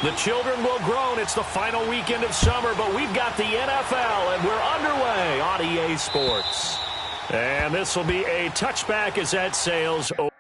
The children will groan. It's the final weekend of summer, but we've got the NFL, and we're underway on EA Sports. And this will be a touchback as that sails over.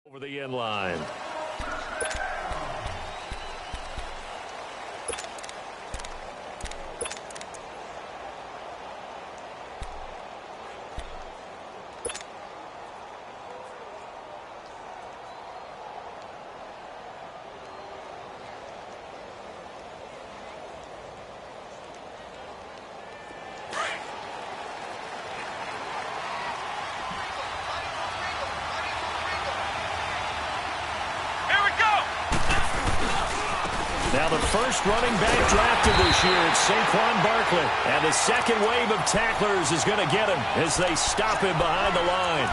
Over the end line. Now the first running back drafted this year is Saquon Barkley. And the second wave of tacklers is going to get him as they stop him behind the line.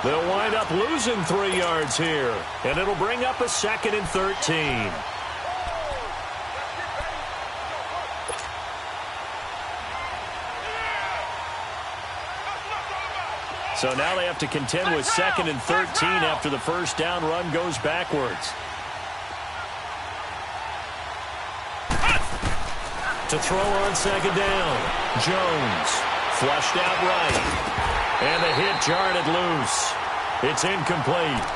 They'll wind up losing 3 yards here. And it'll bring up a 2nd and 13. So now they have to contend with 2nd and 13 after the first down run goes backwards. To throw on 2nd down. Jones flushed out right. And the hit jarred it loose. It's incomplete.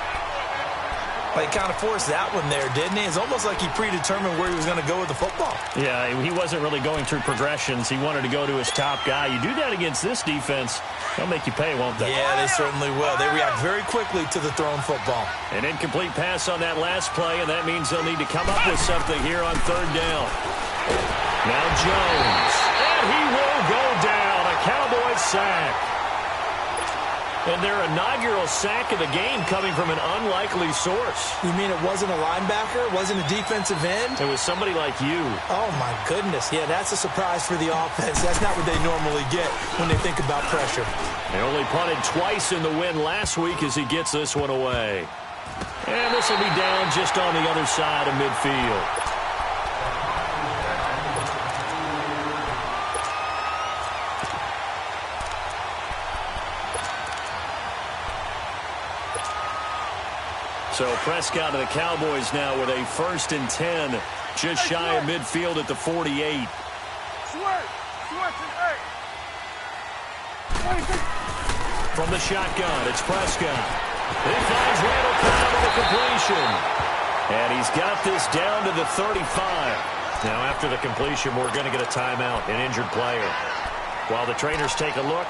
Well, he kind of forced that one there, didn't he? It's almost like he predetermined where he was going to go with the football. Yeah, he wasn't really going through progressions. He wanted to go to his top guy. You do that against this defense, they'll make you pay, won't they? Yeah, they certainly will. They react very quickly to the thrown football. An incomplete pass on that last play, and that means they'll need to come up with something here on 3rd down. Now Jones, and he will go down, a Cowboys sack. And their inaugural sack of the game coming from an unlikely source. You mean it wasn't a linebacker? It wasn't a defensive end? It was somebody like you. Oh, my goodness. Yeah, that's a surprise for the offense. That's not what they normally get when they think about pressure. They only punted twice in the win last week as he gets this one away. And this will be down just on the other side of midfield. So Prescott to the Cowboys now with a 1st and 10, just shy of midfield at the 48. From the shotgun, it's Prescott. He finds Randall Cobb with the completion. And he's got this down to the 35. Now after the completion, we're going to get a timeout, an injured player. While the trainers take a look,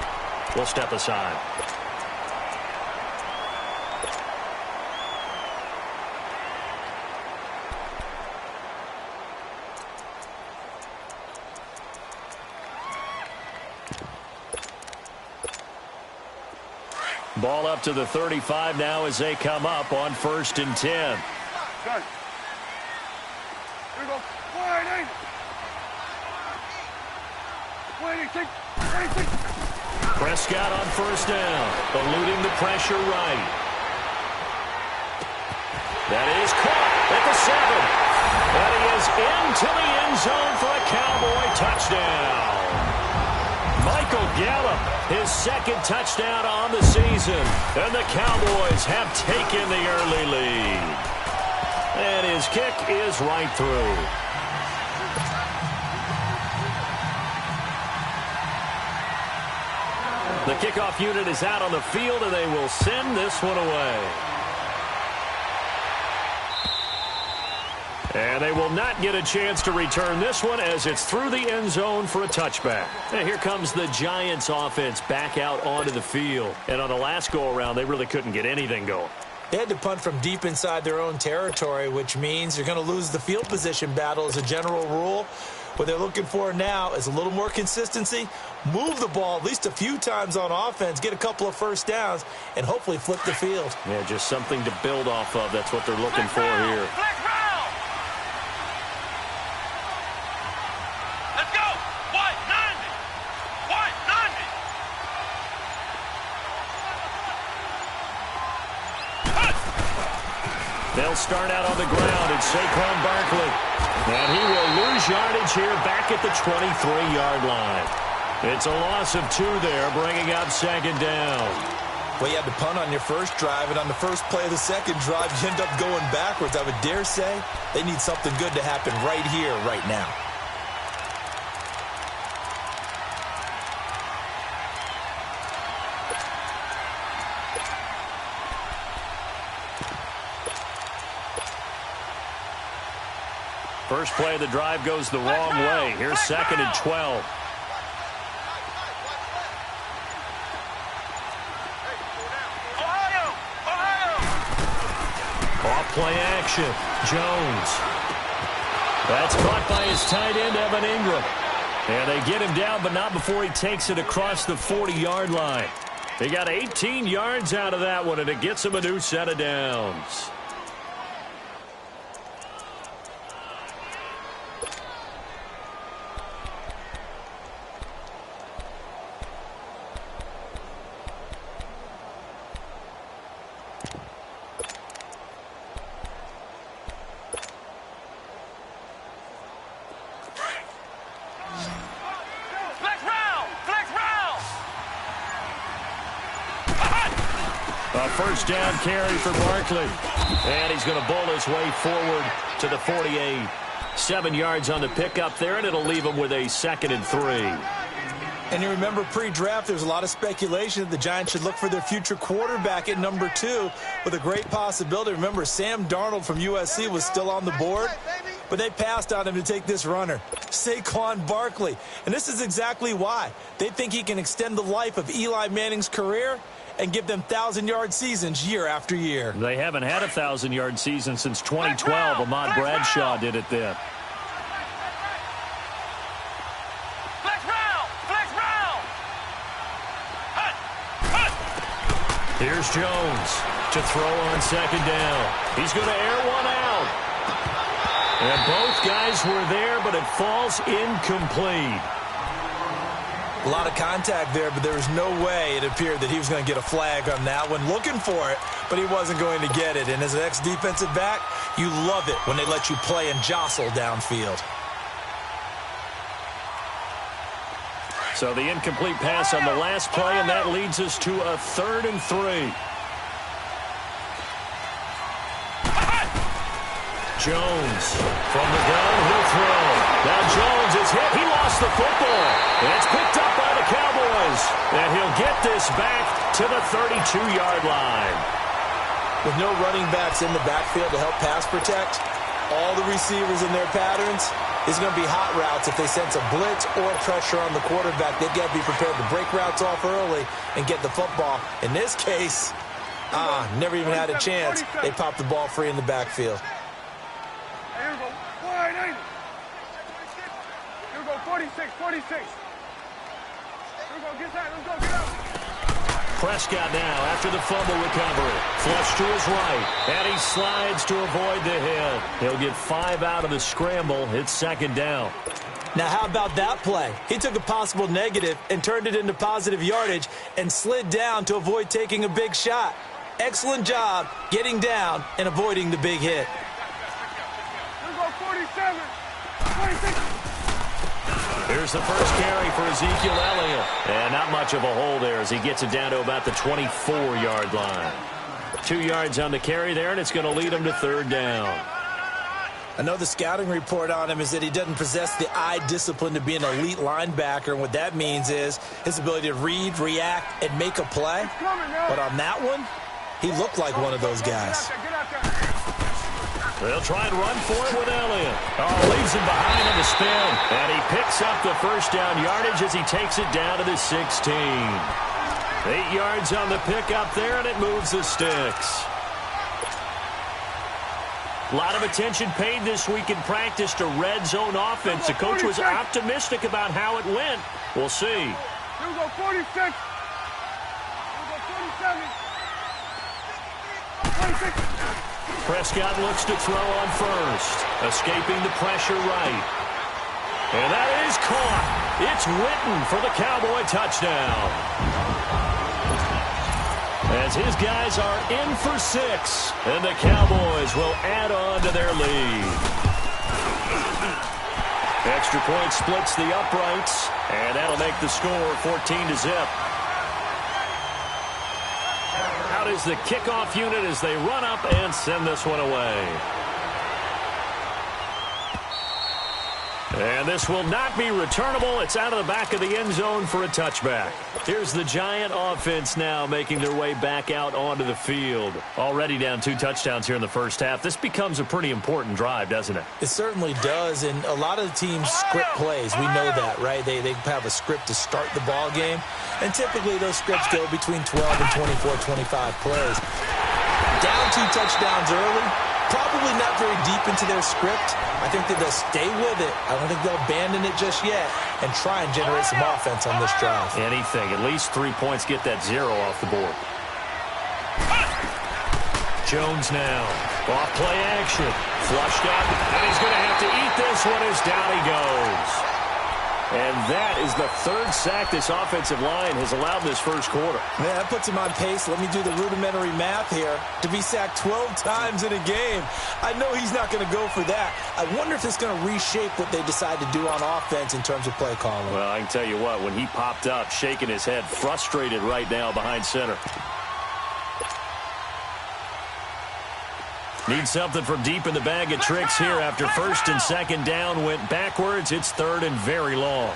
we'll step aside. Ball up to the 35 now as they come up on 1st and 10. Here we go. Prescott on 1st down, eluding the pressure right. That is caught at the 7. And he is into the end zone for a Cowboy touchdown. Michael Gallup, his 2nd touchdown on the season. And the Cowboys have taken the early lead. And his kick is right through. The kickoff unit is out on the field, and they will send this one away. And they will not get a chance to return this one as it's through the end zone for a touchback. And here comes the Giants offense back out onto the field. And on the last go-around, they really couldn't get anything going. They had to punt from deep inside their own territory, which means you're going to lose the field position battle as a general rule. What they're looking for now is a little more consistency, move the ball at least a few times on offense, get a couple of 1st downs, and hopefully flip the field. Yeah, just something to build off of. That's what they're looking for here. will start out on the ground. It's Saquon Barkley. And he will lose yardage here back at the 23-yard line. It's a loss of 2 there, bringing up second down. Well, you had to punt on your first drive, and on the first play of the second drive, you end up going backwards. I would dare say they need something good to happen right here, right now. First play of the drive goes the wrong way. Here's second and 12. Off play action. Jones. That's caught by his tight end, Evan Ingram. And they get him down, but not before he takes it across the 40-yard line. They got 18 yards out of that one, and it gets him a new set of downs. First down carry for Barkley. And he's going to bowl his way forward to the 48. 7 yards on the pickup there, and it'll leave him with a second and 3. And you remember pre-draft, there was a lot of speculation that the Giants should look for their future quarterback at number 2 with a great possibility. Remember, Sam Darnold from USC was still on the board, but they passed on him to take this runner, Saquon Barkley. And this is exactly why. They think he can extend the life of Eli Manning's career and give them 1,000-yard seasons year after year. They haven't had a 1,000-yard season since 2012. Ahmad Bradshaw did it then. Here's Jones to throw on second down. He's going to air one out. And both guys were there, but it falls incomplete. A lot of contact there, but there was no way it appeared that he was going to get a flag on that one. Looking for it, but he wasn't going to get it. And as an ex-defensive back, you love it when they let you play and jostle downfield. So the incomplete pass on the last play, and that leads us to a 3rd and 3. Jones from the gun, he'll throw. Now Jones is hit. He lost the football. And it's picked up by the Cowboys. And he'll get this back to the 32-yard line. With no running backs in the backfield to help pass protect, all the receivers in their patterns, it's going to be hot routes if they sense a blitz or pressure on the quarterback. They've got to be prepared to break routes off early and get the football. In this case, never even had a chance. They popped the ball free in the backfield. Here we go. 480. Here we go. 46. 46. Here we go. Get that. Let's go. Get out. Prescott now after the fumble recovery. Flush to his right. And he slides to avoid the hit. He'll get 5 out of the scramble. It's second down. Now, how about that play? He took a possible negative and turned it into positive yardage and slid down to avoid taking a big shot. Excellent job getting down and avoiding the big hit. Here we go. 47. 46. Here's the first carry for Ezekiel Elliott. And not much of a hole there as he gets it down to about the 24-yard line. 2 yards on the carry there, and it's going to lead him to 3rd down. I know the scouting report on him is that he doesn't possess the eye discipline to be an elite linebacker, and what that means is his ability to read, react, and make a play. But on that one, he looked like one of those guys. Get out there. They'll try and run for it with Elliott. Leaves him behind in the spin. And he picks up the first down yardage as he takes it down to the 16. 8 yards on the pickup there, and it moves the sticks. A lot of attention paid this week in practice to red zone offense. The coach was optimistic about how it went. We'll see. Here we go. 46. Here we go. 47. 46. Prescott looks to throw on first, escaping the pressure right. And that is caught. It's Witten for the Cowboy touchdown. as his guys are in for 6, and the Cowboys will add on to their lead. Extra point splits the uprights, and that'll make the score 14-0. Out is the kickoff unit as they run up and send this one away. And this will not be returnable. It's out of the back of the end zone for a touchback. Here's the Giant offense now making their way back out onto the field. Already down 2 touchdowns here in the first half. This becomes a pretty important drive, doesn't it? It certainly does, and a lot of the teams script plays. We know that, right? They have a script to start the ball game, and typically those scripts go between 12 and 24, 25 plays. Down 2 touchdowns early. Probably not very deep into their script. I think that they'll stay with it. I don't think they'll abandon it just yet and try and generate some offense on this drive. Anything. At least 3 points get that 0 off the board. Jones now. Off play action. Flushed up. And he's going to have to eat this one as down he goes. And that is the 3rd sack this offensive line has allowed this first quarter. Man, that puts him on pace. Let me do the rudimentary math here. To be sacked 12 times in a game. I know he's not going to go for that. I wonder if it's going to reshape what they decide to do on offense in terms of play calling. Well, I can tell you what, when he popped up, shaking his head, frustrated right now behind center. Need something from deep in the bag of tricks here after 1st and 2nd down went backwards. It's 3rd and very long.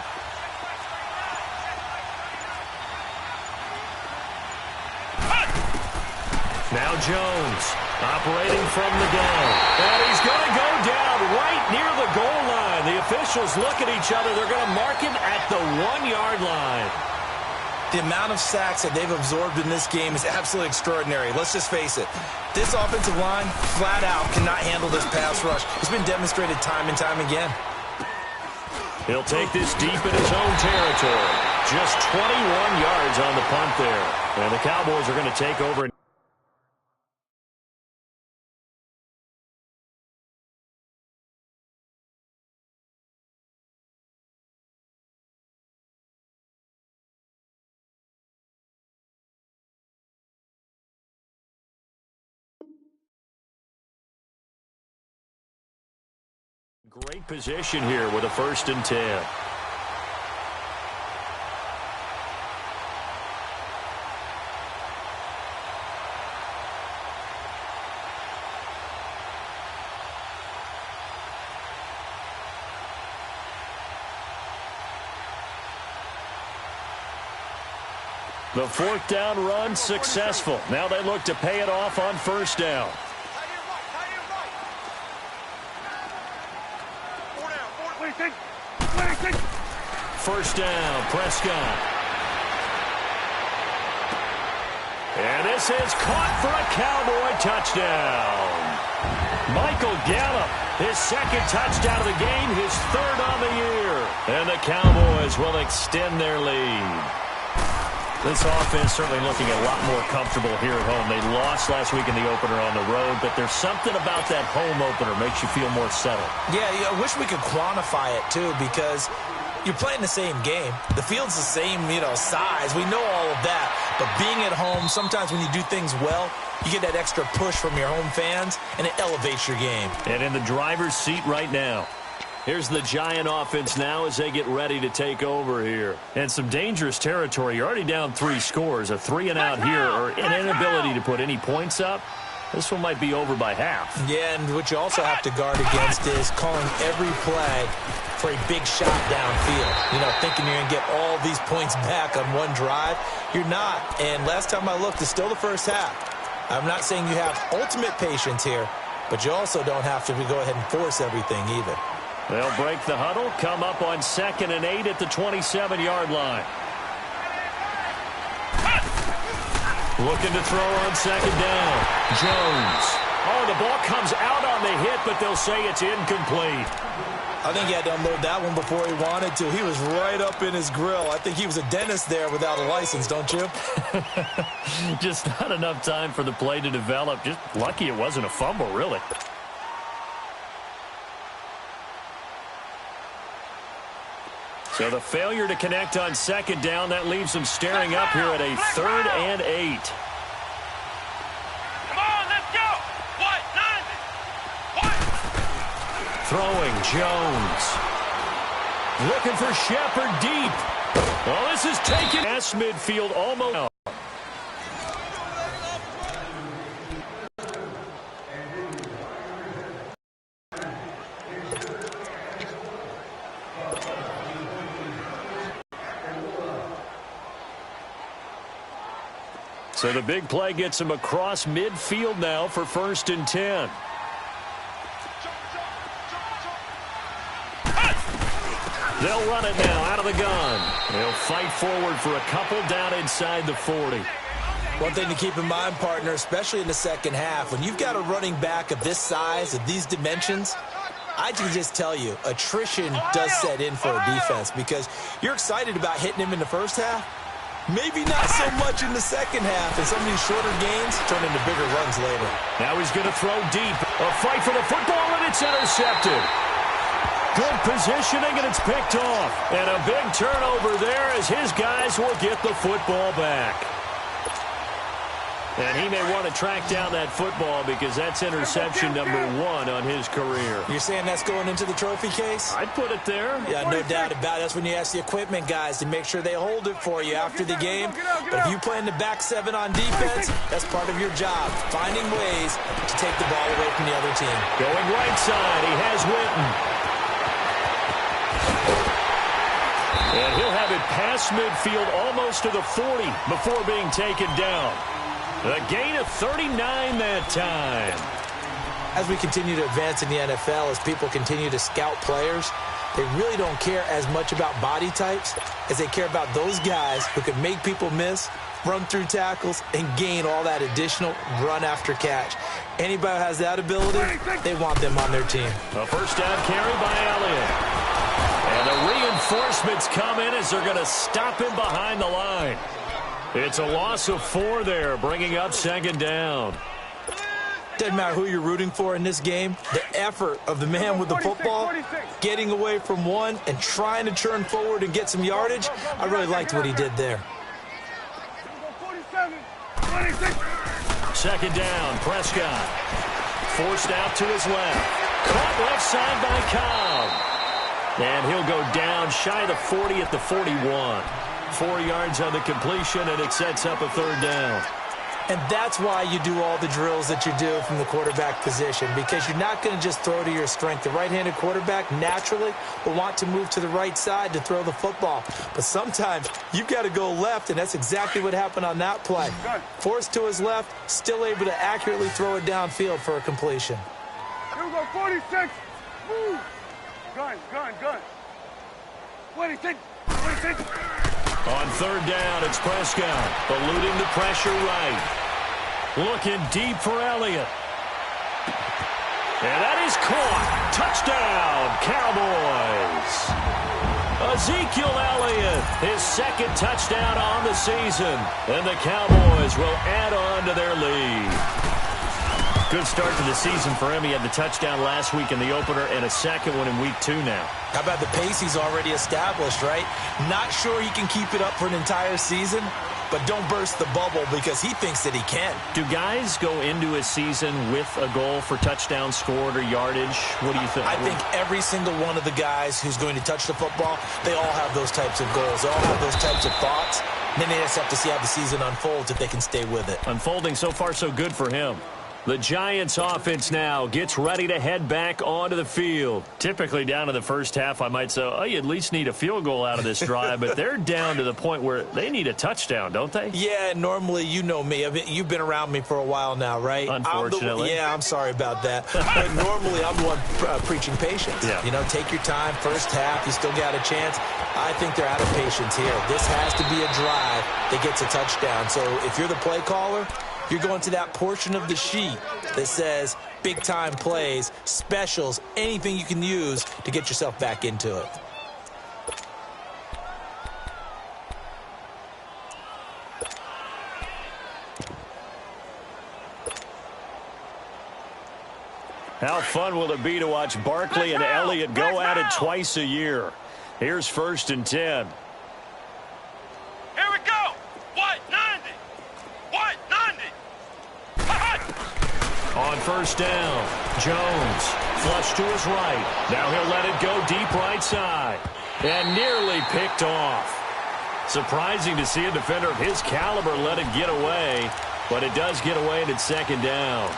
Now Jones operating from the gun. And he's going to go down right near the goal line. The officials look at each other. They're going to mark him at the 1-yard line. The amount of sacks that they've absorbed in this game is absolutely extraordinary. Let's just face it. This offensive line, flat out, cannot handle this pass rush. It's been demonstrated time and time again. He'll take this deep in his own territory. Just 21 yards on the punt there. And the Cowboys are going to take over. Great position here with a 1st and 10. The 4th down run successful. Now they look to pay it off on 1st down. First down, Prescott. And this is caught for a Cowboy touchdown. Michael Gallup, his 2nd touchdown of the game, his 3rd on the year. And the Cowboys will extend their lead. This offense certainly looking a lot more comfortable here at home. They lost last week in the opener on the road, but there's something about that home opener makes you feel more settled. Yeah, I wish we could quantify it, too, because you're playing the same game. The field's the same, size. We know all of that. But being at home, sometimes when you do things well, you get that extra push from your home fans, and it elevates your game. And in the driver's seat right now. Here's the Giant offense now as they get ready to take over here. And some dangerous territory. You're already down 3 scores. A 3-and-out here or an inability to put any points up. This one might be over by half. Yeah, and what you also have to guard against is calling every play for a big shot downfield. Thinking you're going to get all these points back on one drive. You're not. And last time I looked, it's still the first half. I'm not saying you have ultimate patience here, but you also don't have to go ahead and force everything either. They'll break the huddle, come up on 2nd and 8 at the 27-yard line. Looking to throw on 2nd down. Jones. Oh, the ball comes out on the hit, but they'll say it's incomplete. I think he had to unload that one before he wanted to. He was right up in his grill. I think he was a dentist there without a license, don't you? Just not enough time for the play to develop. Just lucky it wasn't a fumble, really. So the failure to connect on 2nd down, that leaves them staring up here at a 3rd and 8. throwing. Jones. Looking for Shepard deep. Well, this is taken. Past midfield almost out. So the big play gets him across midfield now for 1st and 10. They'll run it now out of the gun. They'll fight forward for a couple down inside the 40. One thing to keep in mind, partner, especially in the second half, when you've got a running back of this size, of these dimensions, I can just tell you, attrition does set in for a defense because you're excited about hitting him in the first half. Maybe not so much in the second half, and some of these shorter gains turn into bigger runs later. Now he's going to throw deep. A fight for the football, and it's intercepted. Good positioning, and it's picked off. And a big turnover there as his guys will get the football back. And he may want to track down that football because that's interception number 1 on his career. You're saying that's going into the trophy case? I'd put it there. Yeah, no doubt about it. That's when you ask the equipment guys to make sure they hold it for you after the game. But if you play in the back 7 on defense, that's part of your job, finding ways to take the ball away from the other team. Going right side, he has Witten. And he'll have it past midfield almost to the 40 before being taken down. A gain of 39 that time. As we continue to advance in the NFL, as people continue to scout players, they really don't care as much about body types as they care about those guys who can make people miss, run through tackles, and gain all that additional run after catch. Anybody who has that ability, they want them on their team. A first down carry by Elliott. And the reinforcements come in as they're going to stop him behind the line. It's a loss of 4 there, bringing up 2nd down. Doesn't matter who you're rooting for in this game. The effort of the man with the football, getting away from one and trying to turn forward and get some yardage, I really liked what he did there. 2nd down, Prescott. Forced out to his left. Caught left side by Cobb. And he'll go down shy of the 40 at the 41. 4 yards on the completion, and it sets up a 3rd down. And that's why you do all the drills that you do from the quarterback position, because you're not going to just throw to your strength. The right-handed quarterback naturally will want to move to the right side to throw the football. But sometimes you've got to go left, and that's exactly what happened on that play. Forced to his left, still able to accurately throw it downfield for a completion. Here we go, 46. Woo. Gun. 26. On 3rd down, it's Prescott, eluding the pressure right. Looking deep for Elliott. And that is caught. Touchdown, Cowboys. Ezekiel Elliott, his 2nd touchdown on the season. And the Cowboys will add on to their lead. Good start to the season for him. He had the touchdown last week in the opener and a 2nd one in week 2 now. How about the pace he's already established, right? Not sure he can keep it up for an entire season, but don't burst the bubble because he thinks that he can. Do guys go into a season with a goal for touchdown scored or yardage? What do you think? I think every single one of the guys who's going to touch the football, they all have those types of goals. They all have those types of thoughts. And then they just have to see how the season unfolds if they can stay with it. Unfolding so far so good for him. The Giants offense now gets ready to head back onto the field. Typically down to the first half, I might say, oh, you at least need a field goal out of this drive, but they're down to the point where they need a touchdown, don't they? Yeah, normally, you know me. You've been around me for a while now, right? Unfortunately. I'm sorry about that. But normally, I'm the one preaching patience. Yeah. You know, take your time. First half, you still got a chance. I think they're out of patience here. This has to be a drive that gets a touchdown. So if you're the play caller, you're going to that portion of the sheet that says big-time plays, specials, anything you can use to get yourself back into it. How fun will it be to watch Barkley and Elliott go at it twice a year? Here's 1st and 10. Here we go. What? 90. What? 90. On first down, Jones flush to his right. Now he'll let it go deep right side. And nearly picked off. Surprising to see a defender of his caliber let it get away, but it does get away and it's second down.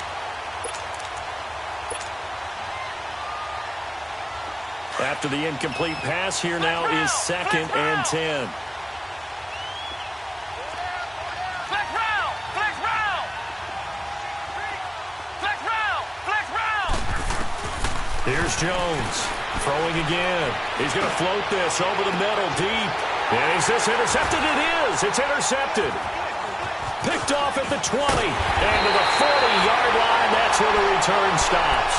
After the incomplete pass, here now is second and 10. Here's Jones, throwing again. He's going to float this over the middle deep. And is this intercepted? It is. It's intercepted. Picked off at the 20. And to the 40-yard line, that's where the return stops.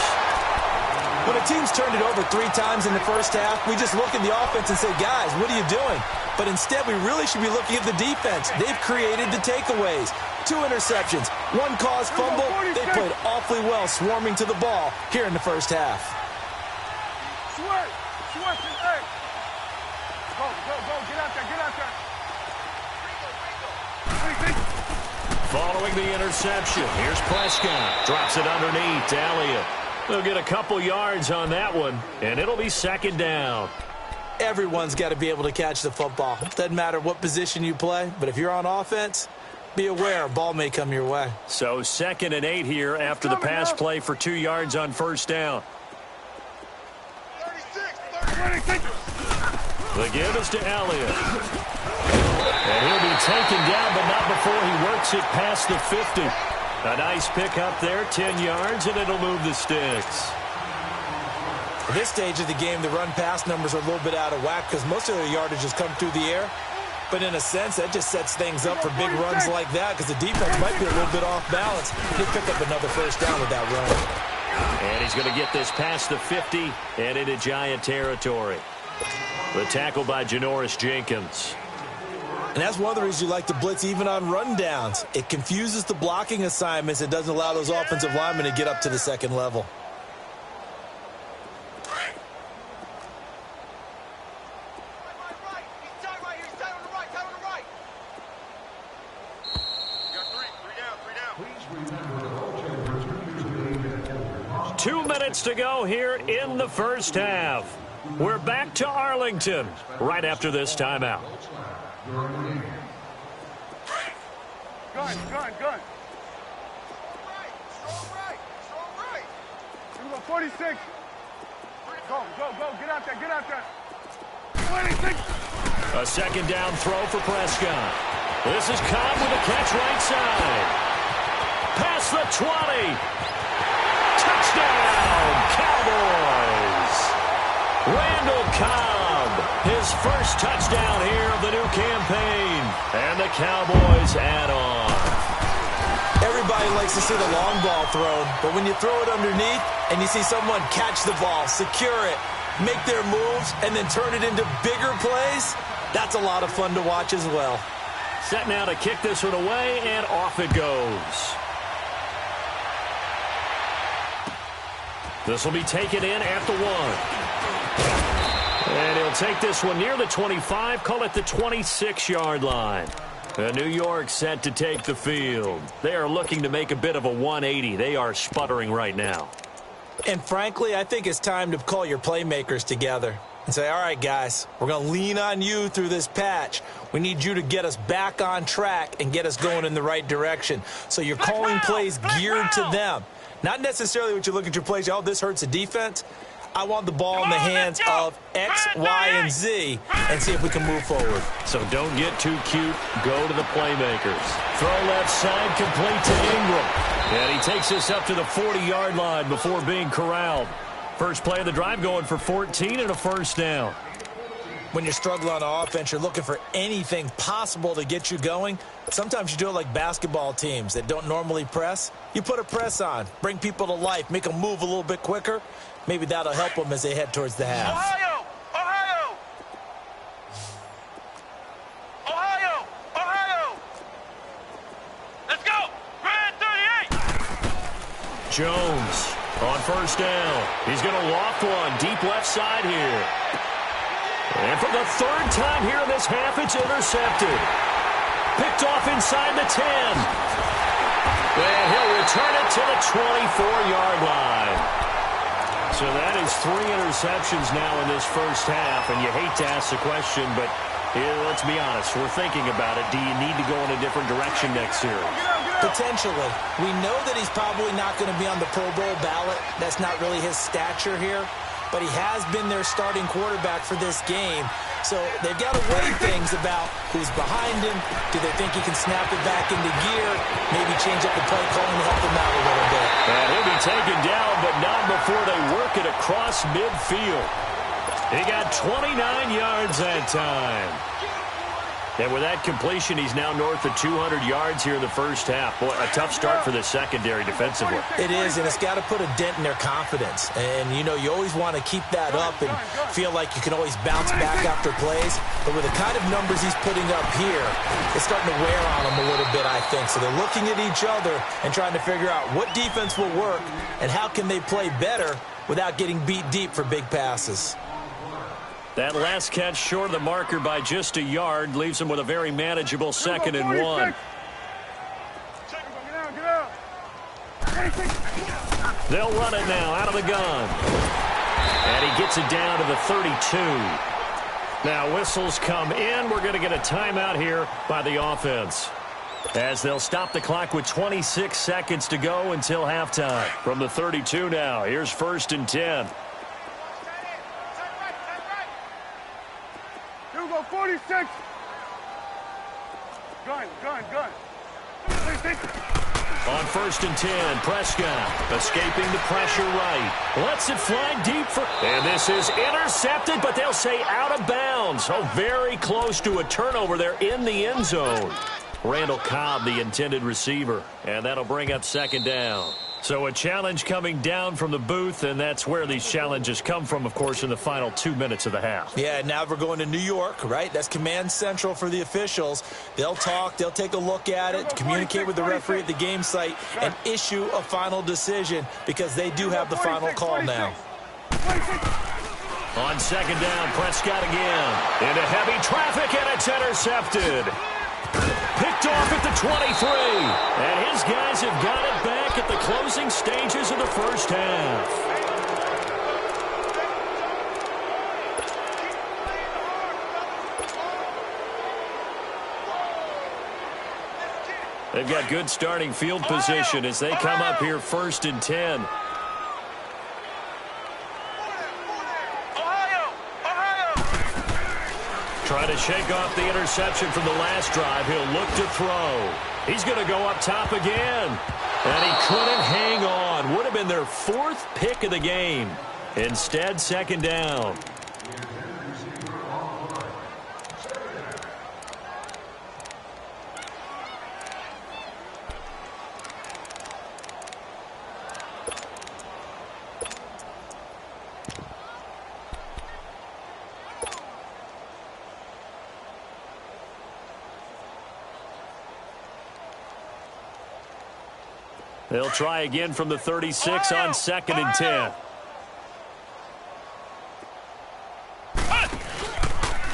When a team's turned it over 3 times in the first half, we just look at the offense and say, guys, what are you doing? But instead, we really should be looking at the defense. They've created the takeaways. 2 interceptions, 1 caused fumble. They played awfully well swarming to the ball here in the first half. Go, get out there. Following the interception, here's Prescott. Drops it underneath to Elliott. They'll get a couple yards on that one, and it'll be second down. Everyone's got to be able to catch the football. Doesn't matter what position you play, but if you're on offense, be aware a ball may come your way. So 2nd and 8 here after the pass play for 2 yards on first down. 36. The give is to Elliott. And he'll be taken down, but not before he works it past the 50. A nice pickup there, 10 yards, and it'll move the sticks. At this stage of the game, the run-pass numbers are a little bit out of whack because most of their yardage has come through the air. But in a sense, that just sets things up for big runs like that because the defense might be a little bit off balance. He'll pick up another first down with that run. And he's going to get this past the 50 and into Giant territory. The tackle by Janoris Jenkins. And that's one of the reasons you like to blitz even on rundowns. It confuses the blocking assignments. It doesn't allow those offensive linemen to get up to the second level. Two minutes to go here in the first half. We're back to Arlington right after this timeout. Gun. Strong right. Here we go, 46. Go, get out there. 26. A second down throw for Prescott. This is Cobb with a catch right side. Past the 20. Touchdown, Cowboys. Randall Cobb, his first touchdown here of the new campaign. And the Cowboys add on. Everybody likes to see the long ball thrown, but when you throw it underneath and you see someone catch the ball, secure it, make their moves, and then turn it into bigger plays, that's a lot of fun to watch as well. Set now to kick this one away, and off it goes. This will be taken in at the 1. And he'll take this one near the 25, call it the 26-yard line. And New York set to take the field. They are looking to make a bit of a 180. They are sputtering right now. And frankly, I think it's time to call your playmakers together and say, all right, guys, we're going to lean on you through this patch. We need you to get us back on track and get us going in the right direction. So you're calling plays geared to them. Not necessarily what you look at your plays, oh, this hurts the defense. I want the ball in the hands of X, Y, and Z and see if we can move forward. So don't get too cute. Go to the playmakers. Throw left side, complete to Ingram. And he takes this up to the 40-yard line before being corralled. First play of the drive going for 14 and a first down. When you're struggling on offense, you're looking for anything possible to get you going. Sometimes you do it like basketball teams that don't normally press. You put a press on, bring people to life, make them move a little bit quicker. Maybe that'll help them as they head towards the half. Ohio! Let's go! Red 38! Jones on first down. He's going to loft one deep left side here. And for the third time here in this half, it's intercepted. Picked off inside the 10. And he'll return it to the 24-yard line. So that is 3 interceptions now in this first half, and you hate to ask the question, but let's be honest, we're thinking about it. Do you need to go in a different direction next series? Potentially. We know that he's probably not going to be on the Pro Bowl ballot. That's not really his stature here, but he has been their starting quarterback for this game. So they've got to weigh things about who's behind him. Do they think he can snap it back into gear? Maybe change up the play calling to help him out a little bit. And he'll be taken down, but not before they work it across midfield. He got 29 yards that time. And with that completion, he's now north of 200 yards here in the first half. Boy, a tough start for the secondary defensively. It is, and it's got to put a dent in their confidence. And, you know, you always want to keep that up and feel like you can always bounce back after plays. But with the kind of numbers he's putting up here, it's starting to wear on them a little bit, I think. So they're looking at each other and trying to figure out what defense will work and how can they play better without getting beat deep for big passes. That last catch short of the marker by just a yard leaves him with a very manageable 2nd and 1. They'll run it now out of the gun. And he gets it down to the 32. Now whistles come in. We're going to get a timeout here by the offense, as they'll stop the clock with 26 seconds to go until halftime. From the 32 now, here's 1st and 10. 46. Gun. On 1st and 10, Prescott escaping the pressure right. Lets it fly deep for... And this is intercepted, but they'll say out of bounds. Oh, very close to a turnover there in the end zone. Randall Cobb, the intended receiver. And that'll bring up 2nd down. So a challenge coming down from the booth, and that's where these challenges come from, of course, in the final 2 minutes of the half. Yeah, now we're going to New York, right? That's command central for the officials. They'll talk, they'll take a look at it, communicate with the referee at the game site, and issue a final decision because they do have the final call now. On 2nd down, Prescott again. Into heavy traffic, and it's intercepted. Picked off at the 23. And his guys have got it back at the closing stages of the first half. They've got good starting field position as they come up here 1st and 10. Trying to shake off the interception from the last drive. He'll look to throw. He's going to go up top again. And he couldn't hang on. Would have been their 4th pick of the game. Instead, 2nd down. They'll try again from the 36 on 2nd and 10.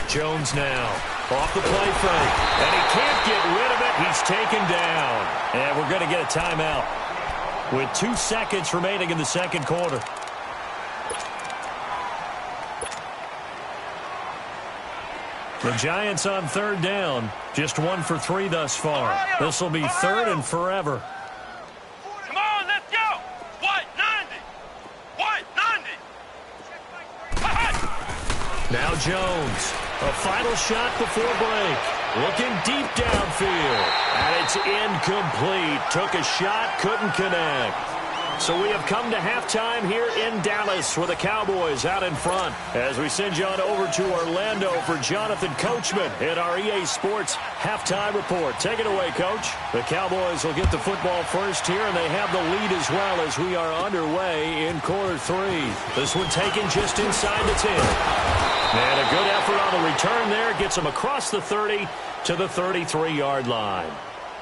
Jones now off the play fake, and he can't get rid of it. He's taken down, and we're going to get a timeout with 2 seconds remaining in the 2nd quarter. The Giants on 3rd down, just 1 for 3 thus far. This will be 3rd and forever. Now Jones, a final shot before break. Looking deep downfield. And it's incomplete. Took a shot, couldn't connect. So we have come to halftime here in Dallas with the Cowboys out in front. As we send you on over to Orlando for Jonathan Coachman in our EA Sports halftime report. Take it away, Coach. The Cowboys will get the football first here, and they have the lead as well as we are underway in quarter 3. This one taken just inside the 10. And a good effort on the return there. Gets them across the 30 to the 33-yard line.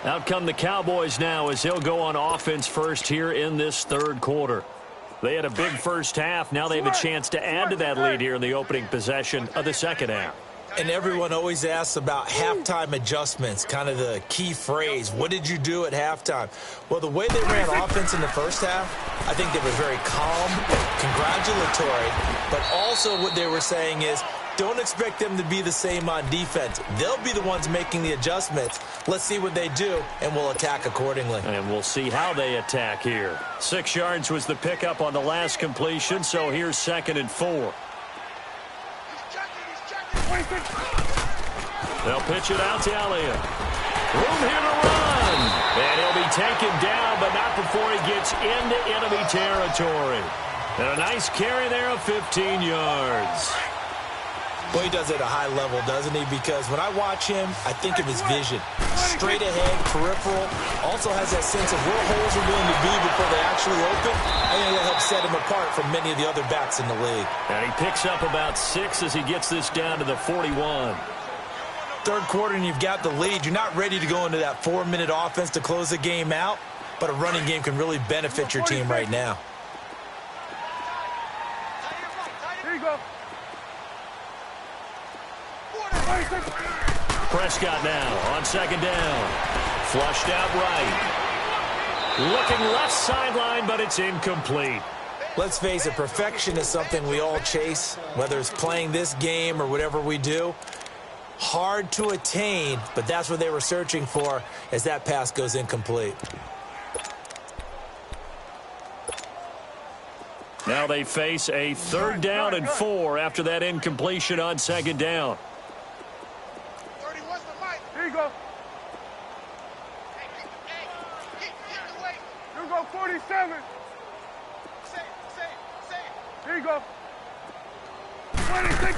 Out come the Cowboys now as they'll go on offense first here in this 3rd quarter. They had a big first half. Now they have a chance to add to that lead here in the opening possession of the 2nd half. And everyone always asks about halftime adjustments, kind of the key phrase. What did you do at halftime? Well, the way they ran offense in the first half, I think they were very calm, congratulatory, but also what they were saying is, don't expect them to be the same on defense. They'll be the ones making the adjustments. Let's see what they do, and we'll attack accordingly. And we'll see how they attack here. 6 yards was the pickup on the last completion, so here's 2nd and 4. They'll pitch it out to Elliott. Room here to run. And he'll be taken down, but not before he gets into enemy territory. And a nice carry there of 15 yards. Well, he does it at a high level, doesn't he? Because when I watch him, I think of his vision. Straight ahead, peripheral. Also has that sense of where holes are going to be before they actually open. I think that helps set him apart from many of the other backs in the league. And he picks up about 6 as he gets this down to the 41. Third quarter and you've got the lead. You're not ready to go into that 4-minute offense to close the game out, but a running game can really benefit your team right now. Here you go. Prescott now on 2nd down. Flushed out right. Looking left sideline, but it's incomplete. Let's face it, perfection is something we all chase, whether it's playing this game or whatever we do. Hard to attain, but that's what they were searching for as that pass goes incomplete. Now they face a 3rd down and 4 after that incompletion on 2nd down. Here you go. You go 47. Here you go. 26.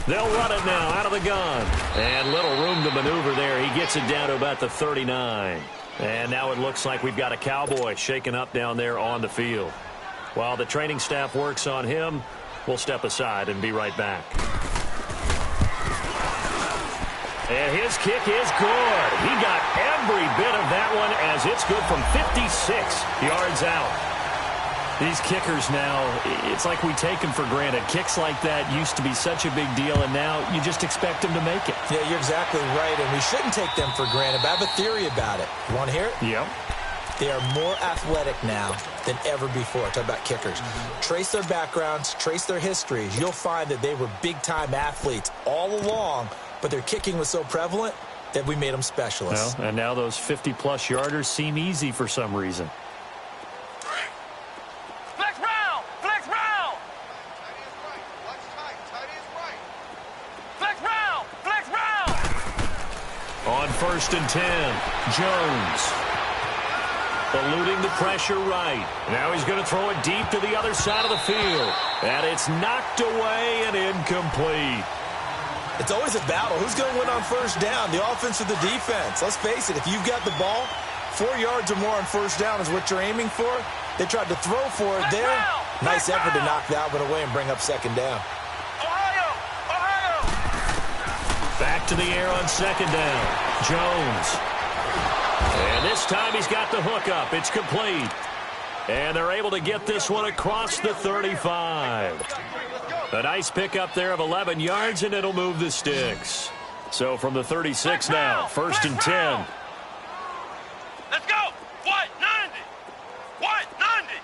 They'll run it now out of the gun. And little room to maneuver there. He gets it down to about the 39. And now it looks like we've got a Cowboy shaken up down there on the field. While the training staff works on him, we'll step aside and be right back. And his kick is good. He got every bit of that one as it's good from 56 yards out. These kickers now, it's like we take them for granted. Kicks like that used to be such a big deal, and now you just expect them to make it. Yeah, you're exactly right, and we shouldn't take them for granted, but I have a theory about it. You want to hear it? Yep. They are more athletic now than ever before. Talk about kickers. Trace their backgrounds, trace their histories. You'll find that they were big-time athletes all along, but their kicking was so prevalent that we made them specialists. Well, and now those 50-plus yarders seem easy for some reason. On 1st and 10, Jones. Eluding the pressure right. Now he's going to throw it deep to the other side of the field. And it's knocked away and incomplete. It's always a battle. Who's going to win on 1st down, the offense or the defense? Let's face it, if you've got the ball, 4 yards or more on 1st down is what you're aiming for. They tried to throw for it there. Nice effort to knock that one away and bring up 2nd down. Back to the air on 2nd down. Jones. And this time he's got the hook up. It's complete. And they're able to get this one across the 35. A nice pickup there of 11 yards, and it'll move the sticks. So from the 36 now, 1st and 10. Let's go. What? 90. What? 90.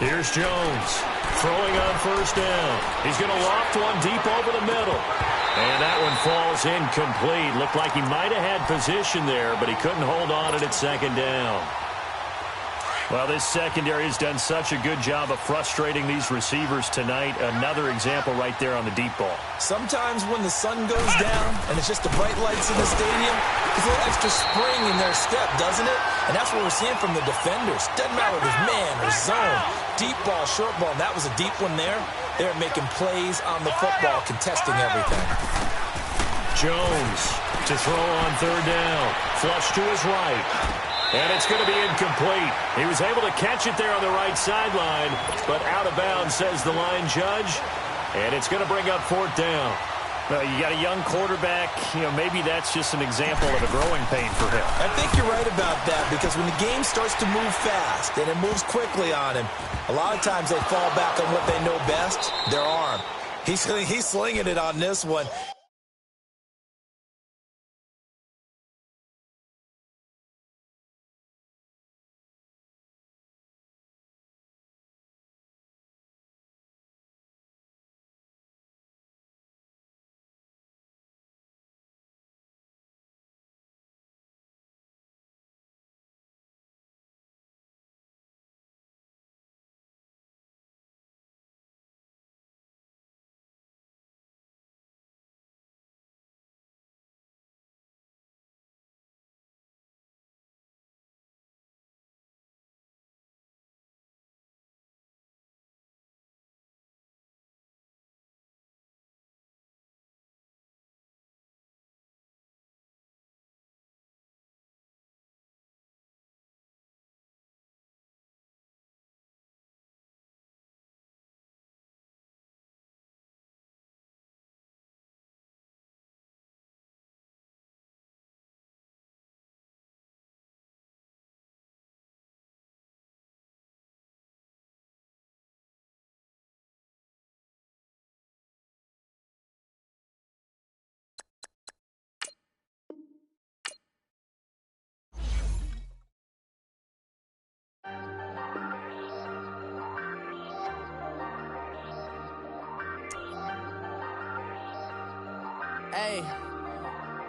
Here's Jones. Throwing on 1st down. He's going to loft one deep over the middle. And that one falls incomplete. Looked like he might have had position there, but he couldn't hold on it at 2nd down. Well, this secondary has done such a good job of frustrating these receivers tonight. Another example right there on the deep ball. Sometimes when the sun goes down and it's just the bright lights in the stadium, there's a little extra spring in their step, doesn't it? And that's what we're seeing from the defenders. Doesn't matter if it's man or zone, deep ball, short ball, and that was a deep one there. They're making plays on the football, contesting everything. Jones to throw on 3rd down. Flush to his right. And it's going to be incomplete. He was able to catch it there on the right sideline, but out of bounds, says the line judge. And it's going to bring up 4th down. You got a young quarterback. Maybe that's just an example of a growing pain for him. I think you're right about that, because when the game starts to move fast and it moves quickly on him, a lot of times they fall back on what they know best, their arm. He's slinging it on this one.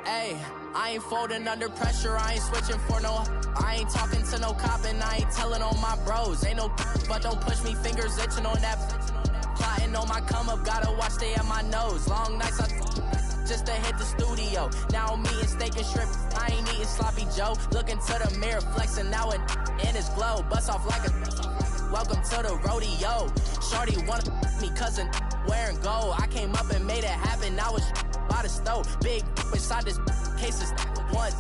Hey, I ain't folding under pressure, I ain't switching for no. I ain't talking to no cop and I ain't telling on my bros. Ain't no but don't push me, fingers itching on that. Plotting on my come up, gotta watch stay at my nose. Long nights just to hit the studio. Now I'm eating steak and shrimp, I ain't eating sloppy Joe. Looking to the mirror, flexing now it in his glow. Bust off like a welcome to the rodeo. Shorty wanna me cousin wearing gold. I came up and made it happen, now it's by the stove. Big inside this cases once